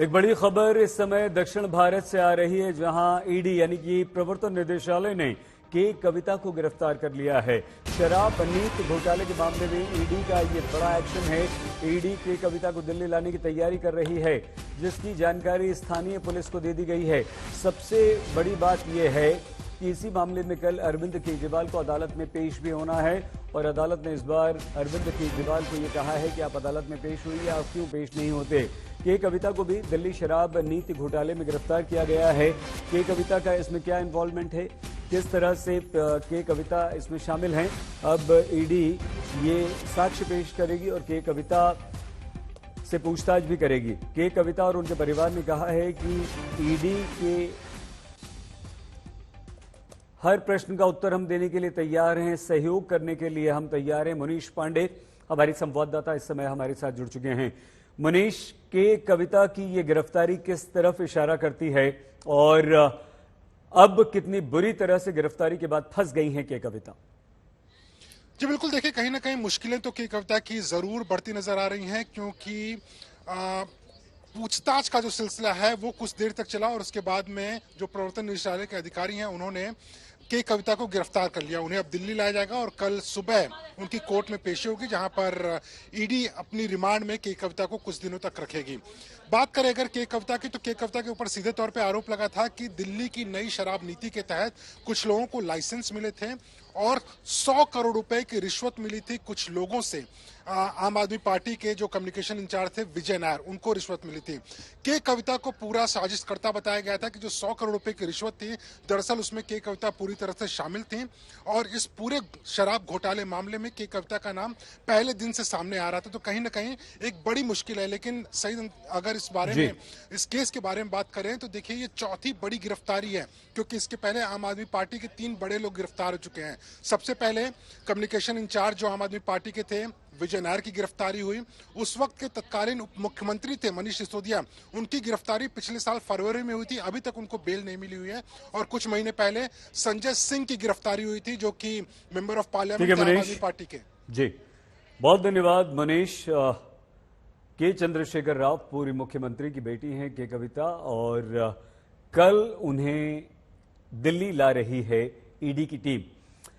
एक बड़ी खबर इस समय दक्षिण भारत से आ रही है, जहां ईडी यानी कि प्रवर्तन निदेशालय ने के कविता को गिरफ्तार कर लिया है। शराब नीति घोटाले के मामले में ईडी का ये बड़ा एक्शन है। ईडी के कविता को दिल्ली लाने की तैयारी कर रही है, जिसकी जानकारी स्थानीय पुलिस को दे दी गई है। सबसे बड़ी बात यह है कि इसी मामले में कल अरविंद केजरीवाल को अदालत में पेश भी होना है और अदालत ने इस बार अरविंद केजरीवाल को यह कहा है कि आप अदालत में पेश हुई या क्यों पेश नहीं होते। के कविता को भी दिल्ली शराब नीति घोटाले में गिरफ्तार किया गया है। के कविता का इसमें क्या इन्वॉल्वमेंट है, किस तरह से के कविता इसमें शामिल हैं, अब ईडी ये साक्ष्य पेश करेगी और के कविता से पूछताछ भी करेगी। के कविता और उनके परिवार ने कहा है कि ईडी के हर प्रश्न का उत्तर हम देने के लिए तैयार हैं, सहयोग करने के लिए हम तैयार हैं। मुनीश पांडे हमारी संवाददाता इस समय हमारे साथ जुड़ चुके हैं। मुनीश, के कविता की ये गिरफ्तारी किस तरफ इशारा करती है और अब कितनी बुरी तरह से गिरफ्तारी के बाद फंस गई हैं के कविता? जी बिल्कुल, देखिए कहीं ना कहीं मुश्किलें तो के कविता की जरूर बढ़ती नजर आ रही हैं, क्योंकि पूछताछ का जो सिलसिला है वो कुछ देर तक चला और उसके बाद में जो प्रवर्तन निदेशालय के अधिकारी हैं उन्होंने के कविता को गिरफ्तार कर लिया। उन्हें अब दिल्ली लाया जाएगा और कल सुबह उनकी कोर्ट में पेशी होगी, जहां पर ईडी अपनी रिमांड में के कविता को कुछ दिनों तक रखेगी। बात करें अगर के कविता की, तो के कविता के ऊपर सीधे तौर पे आरोप लगा था कि दिल्ली की नई शराब नीति के तहत कुछ लोगों को लाइसेंस मिले थे और 100 करोड़ रुपए की रिश्वत मिली थी कुछ लोगों से। आम आदमी पार्टी के जो कम्युनिकेशन इंचार्ज थे विजय नायर, उनको रिश्वत मिली थी। के कविता को पूरा साजिशकर्ता बताया गया था कि जो 100 करोड़ रुपए की रिश्वत थी, दरअसल उसमें के कविता पूरी तरह से शामिल थी और इस पूरे शराब घोटाले मामले में के कविता का नाम पहले दिन से सामने आ रहा था। तो कहीं ना कहीं एक बड़ी मुश्किल है। लेकिन सही अगर इस बारे में, इस केस के बारे में बात करें तो देखिए ये चौथी बड़ी गिरफ्तारी है, क्योंकि इसके पहले आम आदमी पार्टी के 3 बड़े लोग गिरफ्तार हो चुके हैं। सबसे पहले कम्युनिकेशन इंचार्ज जो आम आदमी पार्टी के थे विजय नायर की गिरफ्तारी हुई। उस वक्त के तत्कालीन उप मुख्यमंत्री थे मनीष सिसोदिया, उनकी गिरफ्तारी पिछले साल फरवरी में हुई थी, अभी तक उनको बेल नहीं मिली हुई है। और कुछ महीने पहले संजय सिंह की गिरफ्तारी हुई थी, जो कि मेंबर ऑफ पार्लियामेंट आम आदमी पार्टी के। जी बहुत धन्यवाद मुनीश। के चंद्रशेखर राव पूर्व मुख्यमंत्री की बेटी हैं के कविता, और कल उन्हें दिल्ली ला रही है ईडी की टीम।